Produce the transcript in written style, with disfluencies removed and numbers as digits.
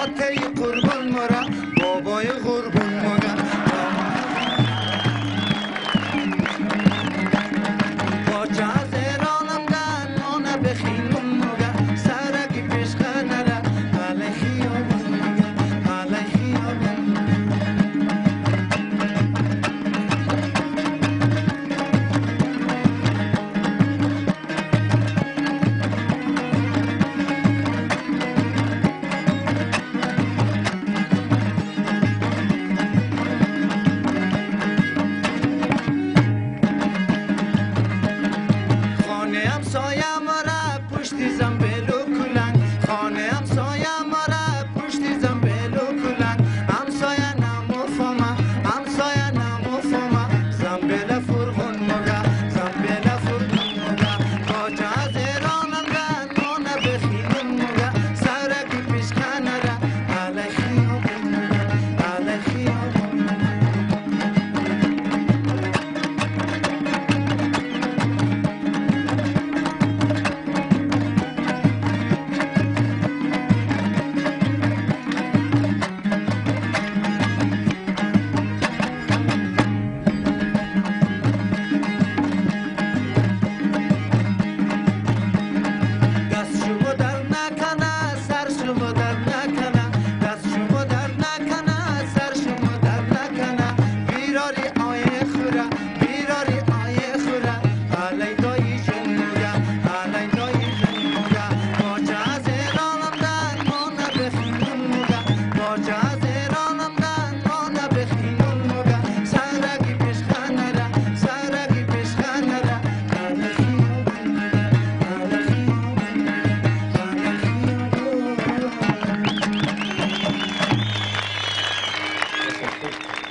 آتای قربون مرا بابای قربون مگه باچه از ایرانم دن آنه بخینم مگه سرکی پیشقه نره علی خیابون مگه علی خیابون همسایه مرا پشتی زنبیل و کلنگ خانه همسایه مرا پشتی زنبیل و کلنگ همسایه نموفما همسایه نموفما زنبیل فرغون مگه زنبیل فرغون مگه باچه از ایرانم گن مانه بخینم مگه سرکی پیشکنه را علی خیابون مگه علی خیابون Gracias.